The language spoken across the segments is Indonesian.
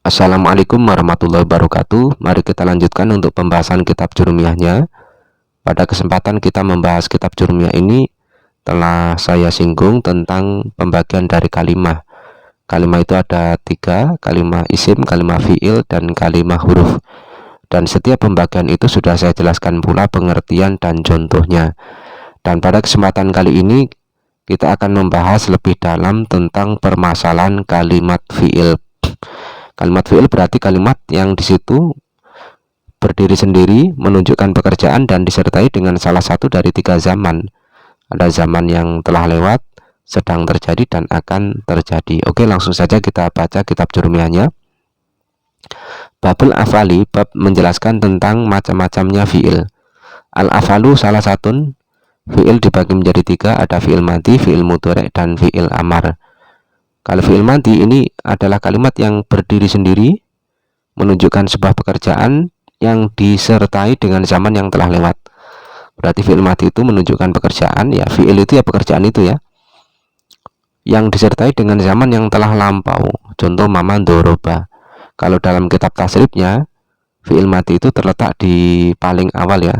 Assalamualaikum warahmatullahi wabarakatuh. Mari kita lanjutkan untuk pembahasan kitab Jurumiyahnya. Pada kesempatan kita membahas kitab Jurumiyah ini telah saya singgung tentang pembagian dari kalimah. Kalimah itu ada tiga, kalimah isim, kalimah fi'il, dan kalimah huruf. Dan setiap pembagian itu sudah saya jelaskan pula pengertian dan contohnya. Dan pada kesempatan kali ini kita akan membahas lebih dalam tentang permasalahan kalimat fi'il. Kalimat fi'il berarti kalimat yang di situ berdiri sendiri, menunjukkan pekerjaan dan disertai dengan salah satu dari tiga zaman. Ada zaman yang telah lewat, sedang terjadi, dan akan terjadi. Oke, langsung saja kita baca kitab Jurumiyahnya. Babul afali, bab menjelaskan tentang macam-macamnya fi'il. Al-afalu salah satu. Fi'il dibagi menjadi tiga, ada fi'il madhi, fi'il mudhari', dan fi'il amar. Kalau fi'il madhi ini adalah kalimat yang berdiri sendiri, menunjukkan sebuah pekerjaan yang disertai dengan zaman yang telah lewat. Berarti fi'il madhi itu menunjukkan pekerjaan, ya fi'il itu ya pekerjaan itu ya, yang disertai dengan zaman yang telah lampau. Contoh mama doroba. Kalau dalam kitab tasrifnya, fi'il madhi itu terletak di paling awal ya.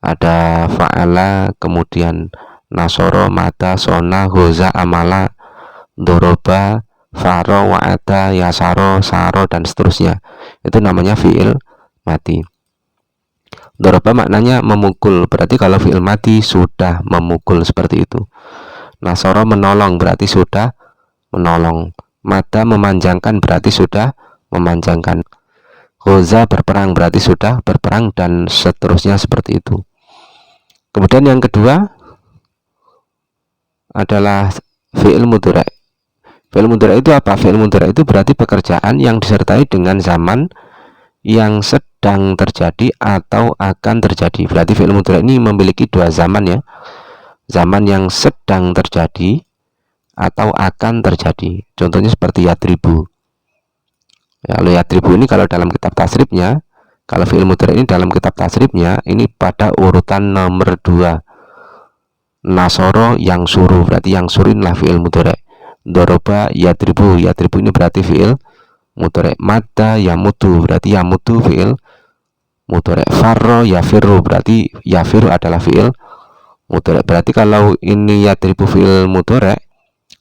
Ada fa'ala, kemudian nasoro, mata, sona, hoza, amala, doroba, faro, wa'ada, yasaro, saro, dan seterusnya. Itu namanya fi'il madhi. Doroba maknanya memukul, berarti kalau fi'il madhi sudah memukul, seperti itu. Nasoro menolong, berarti sudah menolong. Mada memanjangkan, berarti sudah memanjangkan. Hoza berperang, berarti sudah berperang, dan seterusnya seperti itu. Kemudian yang kedua adalah fi'il mudhari'. Fi'il mudhari' itu apa? Fi'il mudhari' itu berarti pekerjaan yang disertai dengan zaman yang sedang terjadi atau akan terjadi. Berarti fi'il mudhari' ini memiliki dua zaman ya. Zaman yang sedang terjadi atau akan terjadi. Contohnya seperti yadribu. Ya, yadribu ini kalau dalam kitab tasrifnya, kalau fi'il mudhari' ini dalam kitab tasrifnya ini pada urutan nomor 2. Nasoro yang suruh, berarti yang suruh inilah fi'il mudhari'. Doroba yadribu, yadribu ini berarti fi'il mudhari'. Madda yamutu, berarti yamutu fi'il mudhari'. Farro yafiru, berarti yafiru adalah fi'il mudhari'. Berarti kalau ini yadribu fi'il mudhari',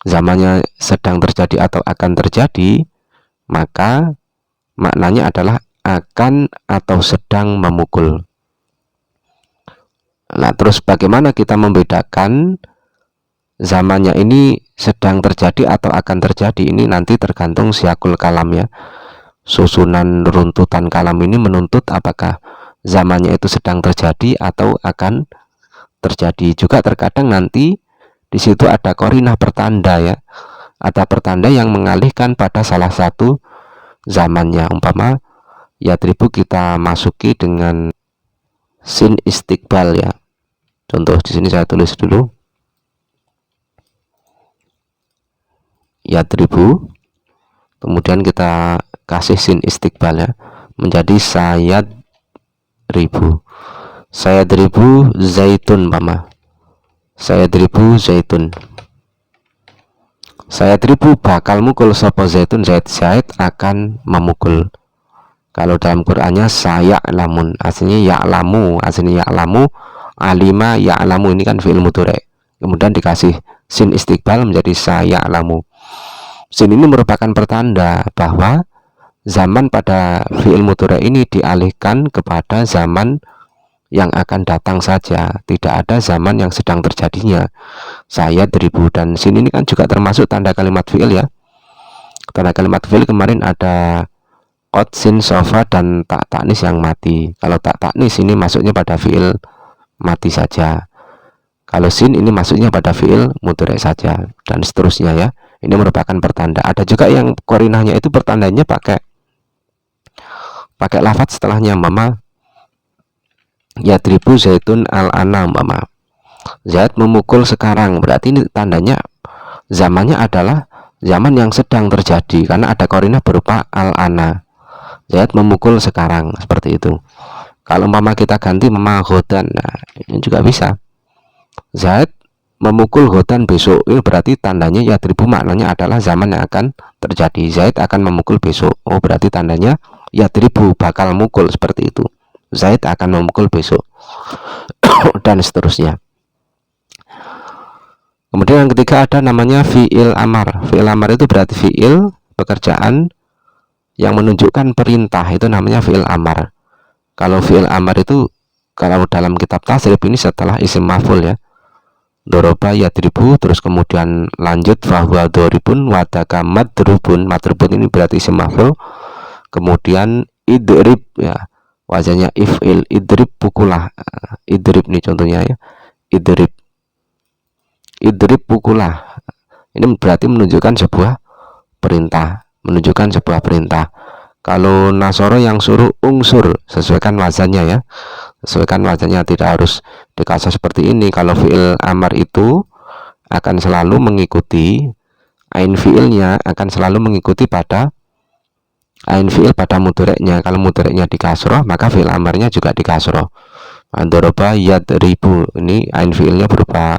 zamannya sedang terjadi atau akan terjadi, maka maknanya adalah akan atau sedang memukul. Nah, terus bagaimana kita membedakan zamannya ini sedang terjadi atau akan terjadi? Ini nanti tergantung siakul kalam ya. Susunan runtutan kalam ini menuntut apakah zamannya itu sedang terjadi atau akan terjadi. Juga terkadang nanti di situ ada qarinah pertanda ya. Ada pertanda yang mengalihkan pada salah satu zamannya. Umpama yadribu kita masuki dengan sin istiqbal ya. Contoh di sini saya tulis dulu. Yadribu, kemudian kita kasih sin istiqbal ya, menjadi sayad ribu. Sayad ribu zaitun mama. Sayad ribu zaitun. Sayad ribu bakal mukul sapa zaitun, zait akan memukul. Kalau dalam Qur'annya saya lamun, aslinya ya'lamu, aslinya ya'lamu, alima ya'lamu, ini kan fi'il mudhari'. Kemudian dikasih sin istiqbal menjadi saya lamu. Sin ini merupakan pertanda bahwa zaman pada fi'il mudhari' ini dialihkan kepada zaman yang akan datang saja, tidak ada zaman yang sedang terjadinya. Saya diribu, dan sin ini kan juga termasuk tanda kalimat fi'il ya. Tanda kalimat fi'il kemarin ada qad, sin, sofa, dan tak taknis yang mati. Kalau tak taknis ini masuknya pada fi'il mati saja. Kalau sin ini masuknya pada fi'il mudhari' saja, dan seterusnya ya. Ini merupakan pertanda. Ada juga yang qarinahnya itu pertandanya pakai lafaz setelahnya mama. Yadribu zaitun al-ana mama. Zaid memukul sekarang, berarti ini tandanya zamannya adalah zaman yang sedang terjadi karena ada qarinah berupa al-ana. Zaid memukul sekarang, seperti itu. Kalau umpama kita ganti mama ghodan, nah ini juga bisa. Zaid memukul Ghodan besok, ini berarti tandanya yadribu maknanya adalah zaman yang akan terjadi. Zaid akan memukul besok, oh berarti tandanya yadribu bakal mukul, seperti itu. Zaid akan memukul besok dan seterusnya. Kemudian yang ketiga ada namanya fi'il amar. Fi'il amar itu berarti fi'il pekerjaan yang menunjukkan perintah, itu namanya fi'il amar. Kalau fi'il amar itu kalau dalam kitab tasrif ini setelah isim maf'ul ya, doroba yadribu, terus kemudian lanjut fahuwa doribun, wadaka madrubun. Madrubun ini berarti isim maf'ul. Kemudian idrib ya, wazannya if'il, idrib pukulah. Idrib nih contohnya ya, idrib pukulah. Ini berarti menunjukkan sebuah perintah, Kalau nasoro yang suruh ungsur, sesuaikan wazannya ya, tidak harus dikasih seperti ini. Kalau fi'il amar itu akan selalu mengikuti ain fi'ilnya, akan selalu mengikuti pada ain fi'il pada mudhoreknya. Kalau mudhoreknya di kasroh, maka fi'il amarnya juga di kasroh. Doroba yadribu, ini ain fi'ilnya berupa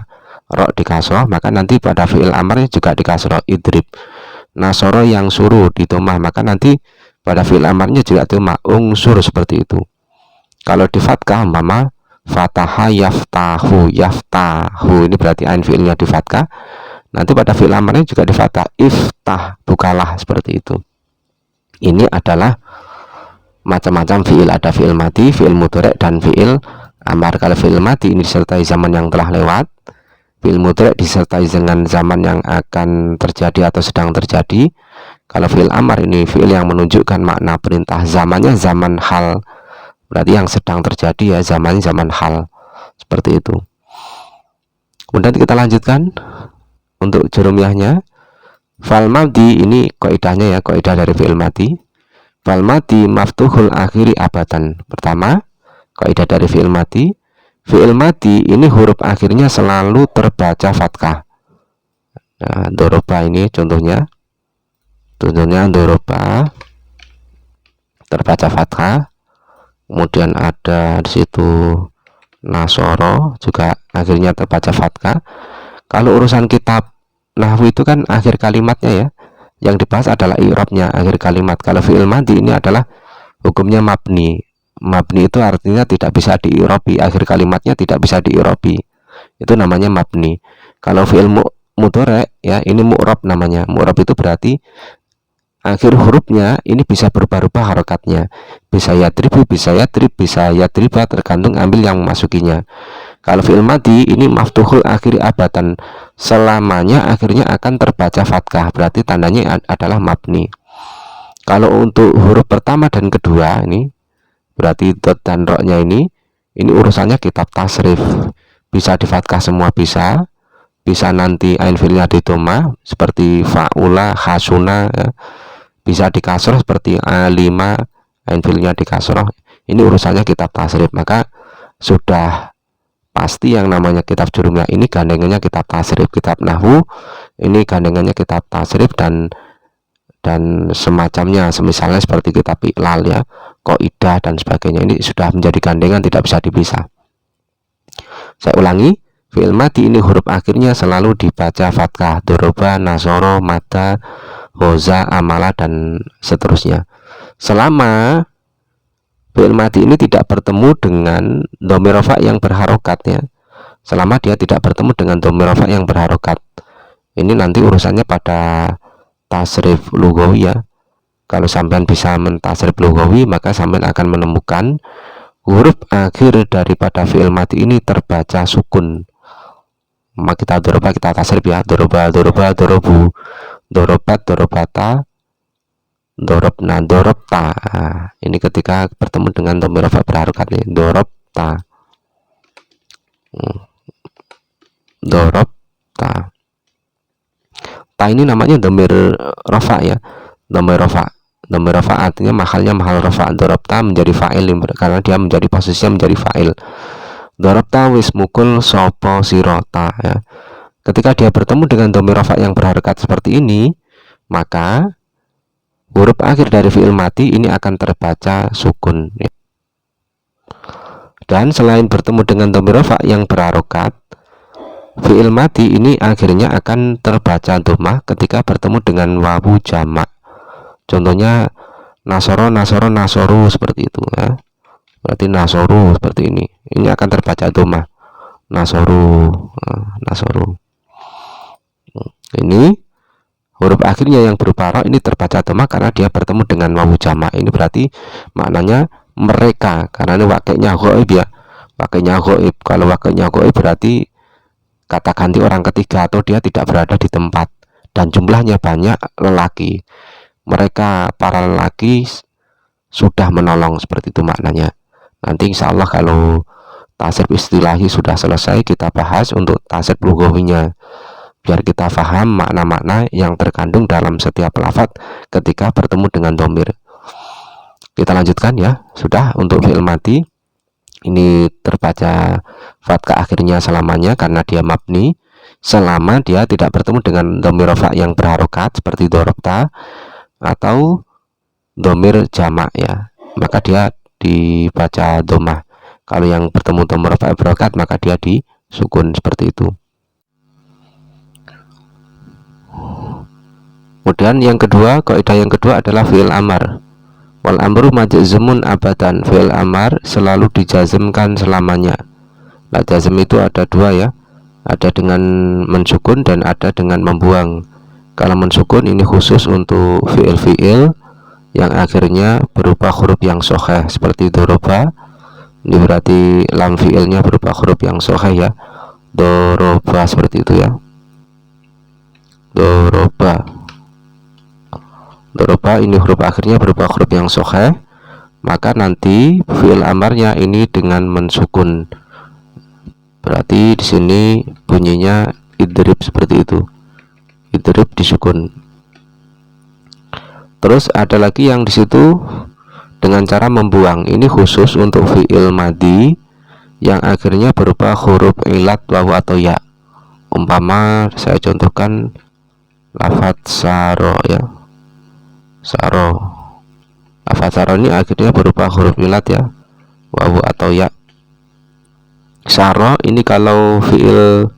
rok di kasroh, maka nanti pada fi'il amarnya juga di kasroh, idrib. Nasoro yang suruh di domah, maka nanti pada fi'il amarnya juga domah, ungsur, seperti itu. Kalau di fathah umpama fataha yaftahu, ini berarti ain fi'ilnya di fathah, nanti pada fi'il amarnya juga di fathah, iftah, bukalah, seperti itu. Ini adalah macam-macam fi'il, ada fi'il mati, fi'il mudhari' dan fi'il amar. Kalau fi'il mati ini disertai zaman yang telah lewat, fi'il mudhari' disertai dengan zaman yang akan terjadi atau sedang terjadi. Kalau fi'il amar ini fi'il yang menunjukkan makna perintah, zamannya zaman hal, berarti yang sedang terjadi ya, zamannya zaman hal, seperti itu. Kemudian kita lanjutkan untuk jurumiyahnya. Fal madhi ini kaidahnya ya, kaidah dari fi'il mati. Fal madhi maftuhul akhiri abadan. Pertama, kaidah dari fi'il mati, fi'il mati ini huruf akhirnya selalu terbaca fathah. Nah, doroba ini contohnya doroba terbaca fathah. Kemudian ada di situ nasoro juga akhirnya terbaca fathah. Kalau urusan kitab nahwu itu kan akhir kalimatnya ya, yang dibahas adalah i'rabnya, akhir kalimat. Kalau fi'il madhi ini adalah hukumnya mabni. Mabni itu artinya tidak bisa di-i'rabi, akhir kalimatnya tidak bisa di-i'rabi, itu namanya mabni. Kalau fi'il mudhari' ya, ini mu'rab namanya. Mu'rab itu berarti akhir hurufnya ini bisa berubah-ubah harokatnya, bisa yadribu, bisa yadrib, bisa yadriba, tergantung ambil yang memasukinya. Kalau fi'il madhi ini maftuhul akhiri abadan, selamanya akhirnya akan terbaca fathah, berarti tandanya adalah mabni. Kalau untuk huruf pertama dan kedua ini berarti dot dan roknya ini urusannya kitab tasrif, bisa di fathah semua, bisa nanti ain fi'ilnya di dhamma seperti fa'ula, hasuna ya. Bisa di kasroh seperti alima, ain fi'ilnya di kasroh. Ini urusannya kitab tasrif, maka sudah pasti yang namanya kitab jurumiyah ini gandengannya kitab tasrif. Kitab nahwu ini gandengannya kitab tasrif dan semacamnya, semisalnya seperti kitab iqlal ya, kaidah dan sebagainya. Ini sudah menjadi gandengan, tidak bisa dipisah. Saya ulangi, fi'il madhi ini huruf akhirnya selalu dibaca fathah, doroba, nasoro, mata, hoza, amala, dan seterusnya. Selama fi'il madhi ini tidak bertemu dengan dhamir rafa' yang berharokat ya, selama dia tidak bertemu dengan dhamir rafa' yang berharokat, ini nanti urusannya pada tasrif lughawi ya. Kalau sampean bisa mentasrif lughawi, maka sampean akan menemukan huruf akhir daripada fi'il madhi ini terbaca sukun. Maka kita doroba, kita tasrif ya, doroba, dorobu, dorobat, dorobata, dorobna, dorobta. Nah, ini ketika bertemu dengan dhamir rafa' berharokat nih, dorobta, dorobta. Ta ini namanya dhamir rafa' ya, dhamir rafa' artinya mahalnya mahal rafa'. Dorobta menjadi fa'il karena dia menjadi posisinya menjadi fa'il. Dorobta wis mukul sopo sirota ya. Ketika dia bertemu dengan dhamir rafa' yang berharokat seperti ini, maka huruf akhir dari fi'il madhi ini akan terbaca sukun ya. Dan selain bertemu dengan dhamir rafa' yang berharokat, fi'il madi ini akhirnya akan terbaca dhammah ketika bertemu dengan wawu jamak. Contohnya nasoro, nasoro, nasoru, seperti itu ya. Berarti nasoru seperti ini. Ini akan terbaca dhammah. Nasoru, nasoru. Ini huruf akhirnya yang berupa ra ini terbaca dhammah karena dia bertemu dengan wawu jamak. Ini berarti maknanya mereka, karena ini wakilnya ghaib ya. Wakilnya ghaib. Kalau wakilnya ghaib berarti kata ganti orang ketiga atau dia tidak berada di tempat dan jumlahnya banyak lelaki. Mereka para lelaki sudah menolong, seperti itu maknanya. Nanti insya Allah kalau tasrif istilahi sudah selesai kita bahas untuk tasrif lughawinya, biar kita paham makna-makna yang terkandung dalam setiap lafadz ketika bertemu dengan dhamir. Kita lanjutkan ya. Sudah untuk fi'il madi ini terbaca fathah akhirnya selamanya karena dia mabni selama dia tidak bertemu dengan dhamir rafa yang berharokat seperti dorobta atau dhamir jamak ya, maka dia dibaca dhammah. Kalau yang bertemu dhamir rafa berharokat maka dia disukun, seperti itu. Kemudian yang kedua, kaidah yang kedua adalah fi'il amar. Wal amru majzumun abadan. Fi'il amar selalu dijazmkan selamanya. Nah, jazm itu ada dua ya, ada dengan mensukun dan ada dengan membuang. Kalau mensukun ini khusus untuk fi'il-fi'il yang akhirnya berupa huruf yang shahih seperti doroba. Ini berarti lam fi'ilnya berupa huruf yang shahih ya. Doroba, seperti itu ya. Doroba. Doroba ini huruf akhirnya berupa huruf yang shahih, maka nanti fi'il amarnya ini dengan mensukun. Berarti di sini bunyinya idrib, seperti itu. Idrib disukun. Terus ada lagi yang di situ dengan cara membuang. Ini khusus untuk fi'il madi yang akhirnya berupa huruf ilat, wawu atau ya. Umpama saya contohkan lafadz saro ya. Saro. Lafadz saro ini akhirnya berupa huruf ilat ya, wawu atau ya. Saro ini kalau fi'il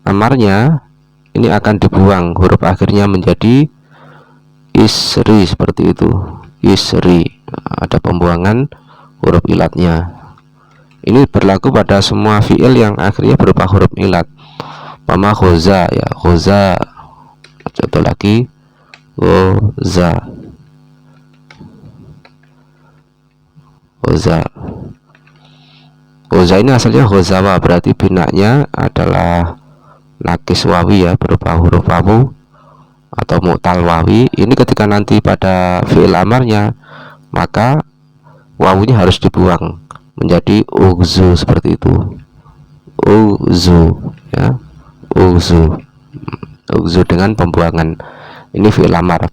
amarnya ini akan dibuang, huruf akhirnya menjadi isri, seperti itu. Isri, ada pembuangan huruf ilatnya. Ini berlaku pada semua fi'il yang akhirnya berupa huruf ilat. Pama khoza ya, khoza. Contoh lagi khoza. Khoza. Khoza ini asalnya khozawa, berarti binaknya adalah nakis wawi ya, berupa huruf wawu atau mu'tal wawi. Ini ketika nanti pada fi'il amarnya maka wawunya harus dibuang menjadi uzu, seperti itu. Uzu ya, uzu. Uzu dengan pembuangan. Ini fi'il amar.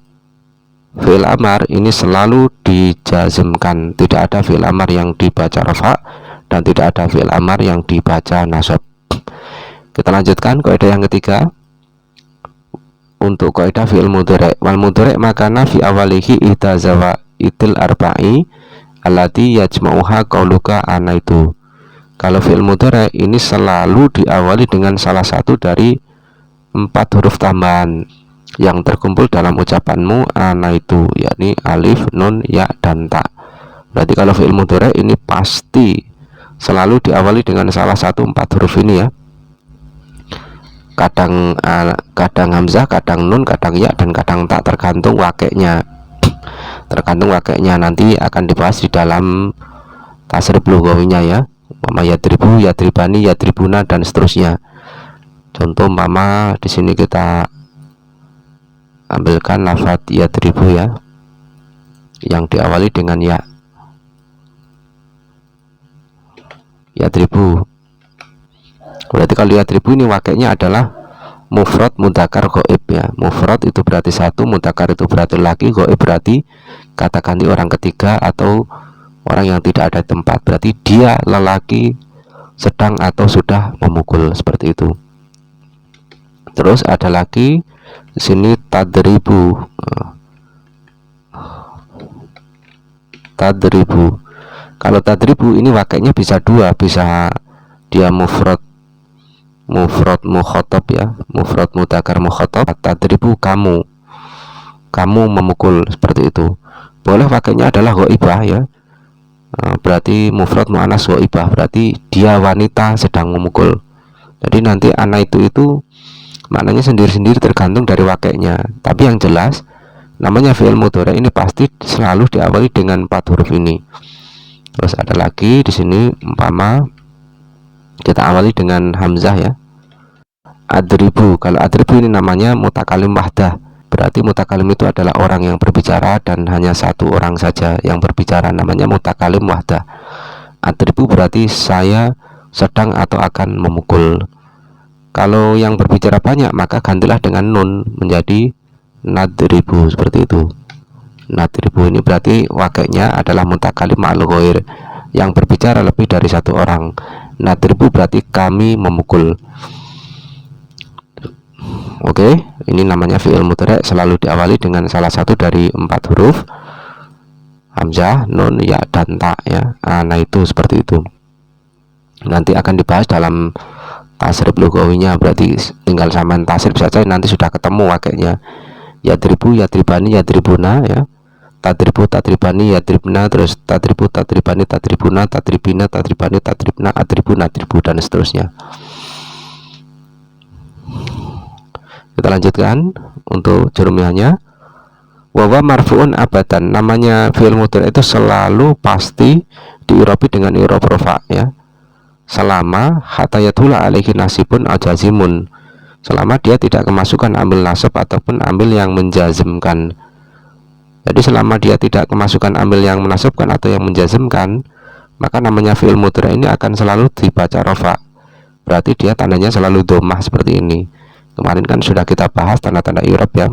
Fi'il amar ini selalu dijazmkan, tidak ada fi'il amar yang dibaca rafa dan tidak ada fi'il amar yang dibaca nasab. Kita lanjutkan kaidah yang ketiga. Untuk kaidah fi'il mudhari', wal mudhari' makana fi awalihi itazawa itil arba'i allati yajma'uha qauluka anaitu. Kalau fi'il mudhari' ini selalu diawali dengan salah satu dari 4 huruf tambahan yang terkumpul dalam ucapanmu anaitu, yakni alif, nun, ya, dan ta. Berarti kalau fi'il mudhari' ini pasti selalu diawali dengan salah satu 4 huruf ini ya. Kadang hamzah, kadang nun, kadang ya, dan kadang tak, tergantung wakeknya. Tergantung wakeknya, nanti akan dibahas di dalam tasrif lughawinya ya. Mama yadribu, yadribani, yadribuna, dan seterusnya. Contoh mama di sini kita ambilkan lafadz yadribu ya, yang diawali dengan ya. Yadribu. Berarti kalau yadribu ini wakilnya adalah mufrad mudzakkar ghaib ya. Mufrad itu berarti satu, mudzakkar itu berarti laki, ghaib berarti kata ganti orang ketiga atau orang yang tidak ada tempat. Berarti dia lelaki sedang atau sudah memukul, seperti itu. Terus ada lagi di sini tadribu. Tadribu. Kalau tadribu ini wakilnya bisa dua, bisa dia mufrad mufrad mukhatab ya, mufrad mudzakkar mukhatab, tadribu kamu memukul, seperti itu. Boleh pakainya adalah ghaibah ya. Berarti mufrad muannas ghaibah, berarti dia wanita sedang memukul. Jadi nanti ana itu maknanya sendiri-sendiri tergantung dari wakainya. Tapi yang jelas namanya fi'il mudhari ini pasti selalu diawali dengan 4 huruf ini. Terus ada lagi di sini umpama kita awali dengan hamzah ya. Adribu, kalau adribu ini namanya mutakalim wahdah, berarti mutakalim itu adalah orang yang berbicara dan hanya satu orang saja yang berbicara, namanya mutakalim wahdah. Adribu berarti saya sedang atau akan memukul. Kalau yang berbicara banyak maka gantilah dengan nun menjadi nadribu, seperti itu. Nadribu ini berarti wakilnya adalah mutakalim ma'al ghair, yang berbicara lebih dari satu orang. Nadribu berarti kami memukul. Oke, ini namanya fi'il mudhari selalu diawali dengan salah satu dari 4 huruf, hamzah, nun, ya, dan ta ya. Nah itu seperti itu. Nanti akan dibahas dalam tasrif lugawinya, berarti tinggal samain tasrif saja nanti sudah ketemu wakilnya. Yadribu, yadribani, yadribuna ya. Tadribu, tadribani, yadribna, terus tadribu, tadribani, tadribuna, tadribina, tadribani, tadribna, adribu, nadribu, dan seterusnya. Kita lanjutkan untuk jurumiyahnya. Wawa marfu'un abadan, namanya fi'il mudhari itu selalu pasti diirabi dengan i'rab rafa ya. Selama hatayatula alaihi nasibun ajazimun, selama dia tidak kemasukan ambil nasab ataupun ambil yang menjazmkan. Jadi selama dia tidak kemasukan ambil yang menasabkan atau yang menjazmkan, maka namanya fi'il mudhari ini akan selalu dibaca rafa. Berarti dia tandanya selalu dhammah seperti ini. Kemarin kan sudah kita bahas tanda-tanda i'rab ya.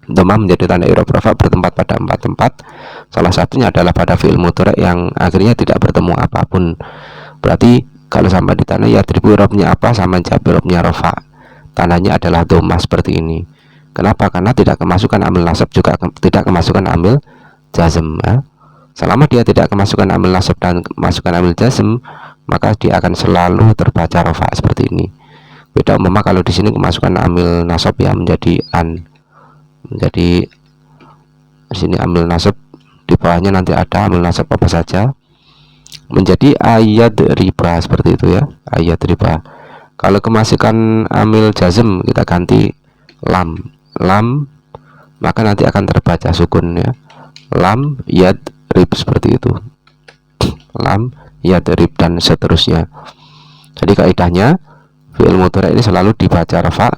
Dhammah menjadi tanda i'rab rafa bertempat pada 4 tempat. Salah satunya adalah pada fi'il mudhari yang akhirnya tidak bertemu apapun. Berarti kalau sampai di tanda yadribu i'rabnya apa, sama jawab i'rabnya rafa. Tandanya adalah dhammah seperti ini. Kenapa? Karena tidak kemasukan amil nasab, juga tidak kemasukan amil jazm ya. Selama dia tidak kemasukan amil nasab dan kemasukan amil jazm, maka dia akan selalu terbaca rafa seperti ini. Beda umpama kalau di sini kemasukan amil nasab ya, menjadi an, menjadi di sini amil nasab, di bawahnya nanti ada amil nasab apa saja, menjadi ayat riba seperti itu ya, ayat riba. Kalau kemasukan amil jazm kita ganti lam, maka nanti akan terbaca sukun ya, lam yad rib, seperti itu, lam yad rib, dan seterusnya. Jadi kaidahnya fi'il mudhari ini selalu dibaca rafa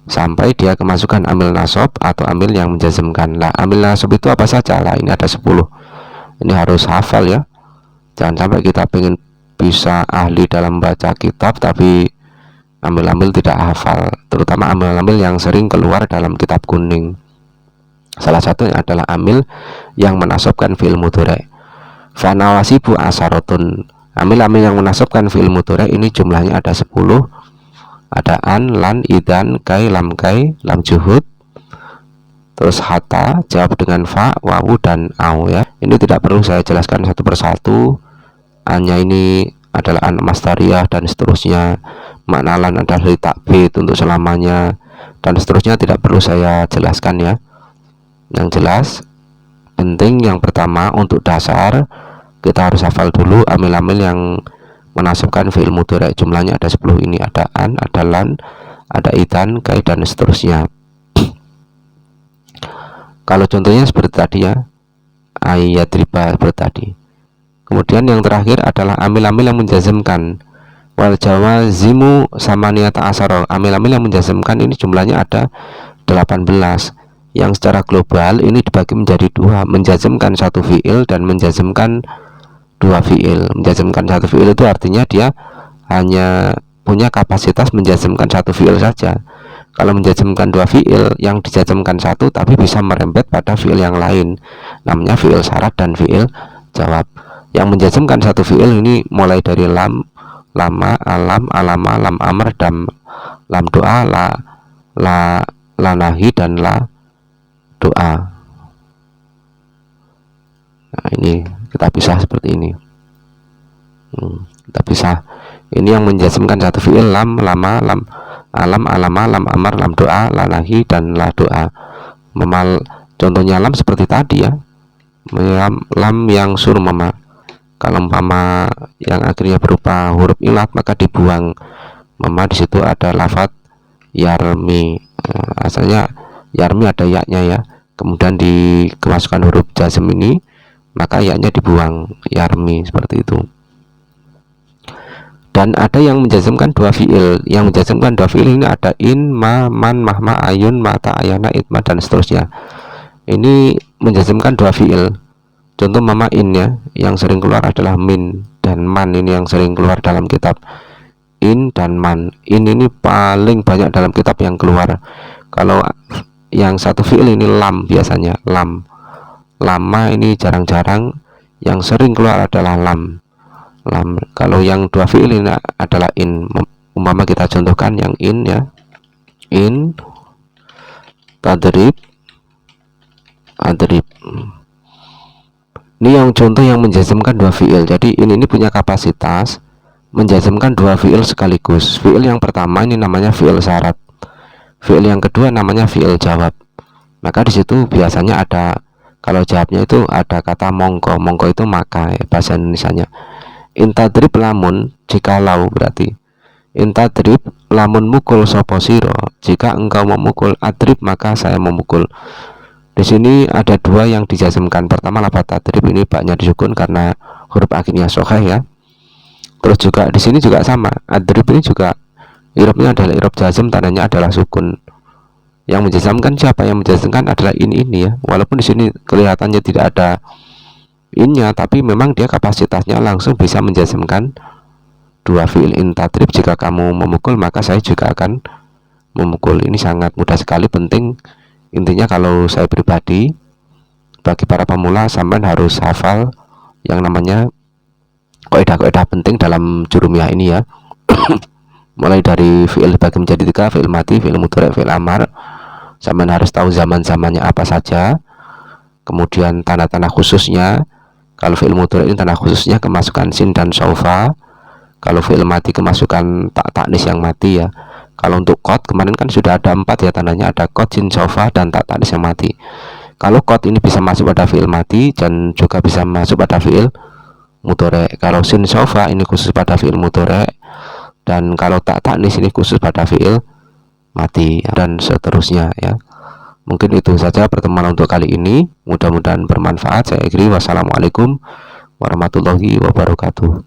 sampai dia kemasukan amil nasab atau amil yang menjazmkan. Lah amil nasab itu apa saja? Lah ini ada 10. Ini harus hafal ya. Jangan sampai kita pengen bisa ahli dalam baca kitab tapi amil-amil tidak hafal, terutama amil-amil yang sering keluar dalam kitab kuning. Salah satunya adalah amil yang menasabkan fi'il mudhari. Fa nawasibu asharatun. Amil-amil yang menasabkan fi'il mudhari ini jumlahnya ada 10. Ada an, lan, idan, kai, lam juhud, terus hatta, jawab dengan fa, wawu, dan au ya. Ini tidak perlu saya jelaskan satu persatu. Annya ini adalah an mastariyah dan seterusnya. Makna lan adalah takbid untuk selamanya dan seterusnya, tidak perlu saya jelaskan ya. Yang jelas penting yang pertama untuk dasar kita harus hafal dulu amil-amil yang menasabkan fi'il mudhari. Jumlahnya ada 10 ini, ada an, ada lan, ada idan, kai, dan seterusnya. Kalau contohnya seperti tadi ya, ayat riba seperti tadi. Kemudian yang terakhir adalah amil-amil yang menjazmkan. Wal jawazimu samaniyata asyara. Amil-amil yang menjazmkan ini jumlahnya ada 18. Yang secara global ini dibagi menjadi 2, menjazmkan satu fi'il dan menjazmkan 2 fi'il. Menjazmkan satu fi'il itu artinya dia hanya punya kapasitas menjazmkan satu fi'il saja. Kalau menjazmkan 2 fi'il, yang dijazmkan satu tapi bisa merembet pada fi'il yang lain, namanya fi'il syarat dan fi'il jawab. Yang menjazmkan satu fi'il ini mulai dari lam, lama, alam, alama, lam amr, dan lam doa, la nahi, dan la doa. Nah ini kita pisah seperti ini. Kita pisah. Ini yang menjazmkan satu fiil, lam, lama, lam, alam, alama, lam, amar, lam doa, la nahi, dan la doa. Contohnya lam seperti tadi ya, lam yang suruh mama. Kalau umpama yang akhirnya berupa huruf ilat maka dibuang mama. Di situ ada lafadz yarmi, asalnya yarmi ada yaknya ya, kemudian dikemasukan huruf jazm ini maka yaknya dibuang, yarmi, seperti itu. Dan ada yang menjazmkan dua fiil. Yang menjazmkan dua fiil ini ada in, ma, man, mahma, ayun, mata, ayana, itma, dan seterusnya. Ini menjazmkan dua fiil. Contoh mama in ya, yang sering keluar adalah min dan man. Ini yang sering keluar dalam kitab, in dan man. In ini paling banyak dalam kitab yang keluar. Kalau yang satu fiil ini lam, biasanya lam. Lama ini jarang-jarang. Yang sering keluar adalah lam. Kalau yang dua fiil ini adalah in. Umpama kita contohkan yang in ya, in tadrib, adrib. Ini yang contoh yang menjazmkan dua fiil. Jadi ini punya kapasitas menjazmkan dua fiil sekaligus. Fiil yang pertama ini namanya fiil syarat, fiil yang kedua namanya fiil jawab. Maka di situ biasanya ada, kalau jawabnya itu ada kata mongko. Mongko itu maka ya, bahasa Indonesianya. Intadrib lamun, jikalau, berarti intadrib lamun mukul sopo siro, jika engkau memukul, adrib maka saya memukul. Di sini ada dua yang dijazmkan. Pertama lafadz tadrib ini baknya disukun karena huruf akhirnya sahih ya. Terus juga di sini juga sama, adrib ini juga irobnya adalah irob jazm, tandanya adalah sukun. Yang menjazmkan siapa? Yang menjazmkan adalah ini ya. Walaupun di sini kelihatannya tidak ada innya, tapi memang dia kapasitasnya langsung bisa menjazmkan dua fiil. Intadrib, jika kamu memukul maka saya juga akan memukul. Ini sangat mudah sekali, penting. Intinya kalau saya pribadi, bagi para pemula, sampean harus hafal yang namanya kaidah-kaidah penting dalam jurumiyah ini ya. Mulai dari fiil dibagi menjadi tiga, fiil mati, fiil mudhari', fiil amar. Sampean harus tahu zaman-zamannya apa saja, kemudian tanda-tanda khususnya. Kalau fiil mudhari' ini tanda khususnya kemasukan sin dan saufa. Kalau fiil mati kemasukan tak taknis yang mati ya. Kalau untuk qad kemarin kan sudah ada 4 ya tandanya, ada qad, sin, saufa, dan tak taknis yang mati. Kalau qad ini bisa masuk pada fiil mati dan juga bisa masuk pada fiil mudhari'. Kalau sin, saufa ini khusus pada fiil mudhari', dan kalau tak taknis ini khusus pada fiil mati, dan seterusnya ya. Mungkin itu saja pertemuan untuk kali ini, mudah-mudahan bermanfaat. Saya akhiri, wassalamualaikum warahmatullahi wabarakatuh.